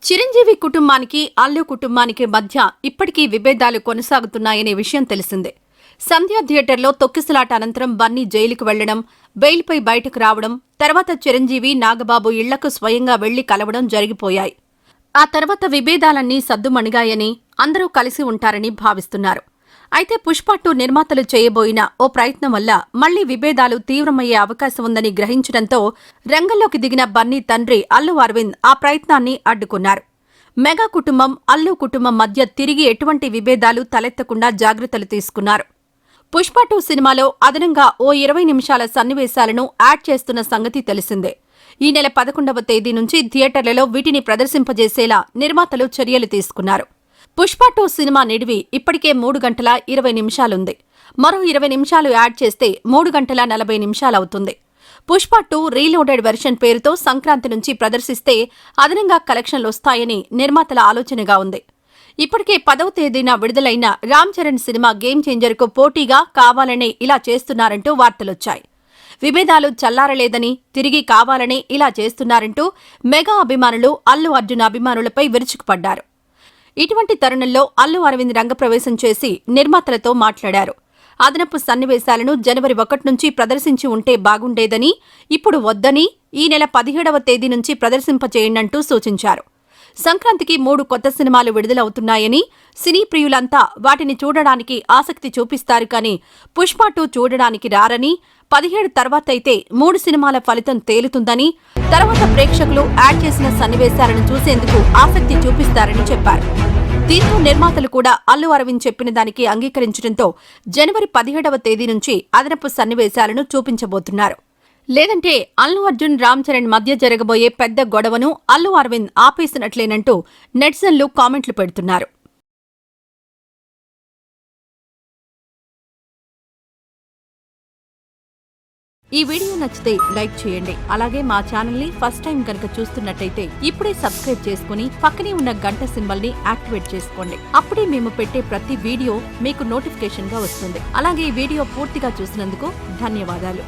చిరంజీవి కుటుంబానికి అల్లు కుటుంబానికి మధ్య ఇప్పటికీ విభేదాలు కొనసాగుతున్నాయనే విషయం తెలిసిందే. సంధ్యా థియేటర్లో తొక్కిసలాట అనంతరం బన్నీ జైలుకు వెళ్లడం, బెయిల్పై బయటకు రావడం, తర్వాత చిరంజీవి, నాగబాబు ఇళ్లకు స్వయంగా వెళ్లి కలవడం జరిగిపోయాయి. ఆ తర్వాత విభేదాలన్నీ సద్దుమణిగాయని, అందరూ కలిసి ఉంటారని భావిస్తున్నారు. అయితే పుష్ప 2 నిర్మాతలు చేయబోయిన ఓ ప్రయత్నం వల్ల మళ్లీ విభేదాలు తీవ్రమయ్యే అవకాశం ఉందని గ్రహించడంతో రంగంలోకి దిగిన బన్నీ తండ్రి అల్లు అరవింద్ ఆ ప్రయత్నాన్ని అడ్డుకున్నారు. మెగా కుటుంబం, అల్లు కుటుంబం మధ్య తిరిగి ఎటువంటి విభేదాలు తలెత్తకుండా జాగ్రత్తలు తీసుకున్నారు. పుష్ప 2 సినిమాలో అదనంగా ఓ 20 నిమిషాల సన్నివేశాలను యాడ్ చేస్తున్న సంగతి తెలిసిందే. ఈ నెల 11వ తేదీ నుంచి థియేటర్లలో వీటిని ప్రదర్శింపజేసేలా నిర్మాతలు చర్యలు తీసుకున్నారు. పుష్ప 2 సినిమా నిడివి ఇప్పటికే 3 గంటల 20 నిమిషాలుంది. మరో 20 నిమిషాలు యాడ్ చేస్తే 3 గంటల 40 నిమిషాలవుతుంది. పుష్ప 2 రీలోడెడ్ వెర్షన్ పేరుతో సంక్రాంతి నుంచి ప్రదర్శిస్తే అదనంగా కలెక్షన్లొస్తాయని నిర్మాతల ఆలోచనగా ఉంది. ఇప్పటికే 10వ తేదీన విడుదలైన రామ్ చరణ్ సినిమా గేమ్ చేంజర్కు పోటీగా కావాలనే ఇలా చేస్తున్నారంటూ వార్తలొచ్చాయి. విభేదాలు చల్లారలేదని, తిరిగి కావాలనే ఇలా చేస్తున్నారంటూ మెగా అభిమానులు అల్లు అర్జున్ అభిమానులపై విరుచుకుపడ్డారు. ఇటువంటి తరుణంలో అల్లు అరవింద్ రంగప్రవేశం చేసి నిర్మాతలతో మాట్లాడారు. అదనపు సన్నివేశాలను జనవరి 1 నుంచి ప్రదర్శించి ఉంటే బాగుండేదని, ఇప్పుడు వద్దని, ఈ నెల 17వ తేదీ నుంచి ప్రదర్శింపచేయండంటూ సూచించారు. సంక్రాంతికి 3 కొత్త సినిమాలు విడుదలవుతున్నాయని, సినీ ప్రియులంతా వాటిని చూడడానికి ఆసక్తి చూపిస్తారు కానీ పుష్ప 2 చూడడానికి రారని, 17 తర్వాతైతే 3 సినిమాల ఫలితం తేలుతుందని, తర్వాత ప్రేక్షకులు యాడ్ చేసిన సన్నివేశాలను చూసేందుకు ఆసక్తి చూపిస్తారని చెప్పారు. దీంతో నిర్మాతలు కూడా అల్లు అరవింద్ చెప్పిన దానికి అంగీకరించడంతో జనవరి 17వ తేదీ నుంచి అదనపు సన్నివేశాలను చూపించబోతున్నారు. లేదంటే అల్లు అర్జున్, రామ్ చరణ్ మధ్య జరగబోయే పెద్ద గొడవను అల్లు అరవింద్ ఆపేసినట్లేనంటూ నెటిజన్లు కామెంట్లు పెడుతున్నారు. ఈ వీడియో నచ్చితే లైక్ చేయండి. అలాగే మా ఛానల్ ని ఫస్ట్ టైం కనుక చూస్తున్నట్టయితే ఇప్పుడే సబ్స్క్రైబ్ చేసుకుని పక్కనే ఉన్న గంట సింబల్ ని యాక్టివేట్ చేసుకోండి. అప్పుడే మేము పెట్టే ప్రతి వీడియో మీకు నోటిఫికేషన్ గా వస్తుంది. అలాగే ఈ వీడియో పూర్తిగా చూసినందుకు ధన్యవాదాలు.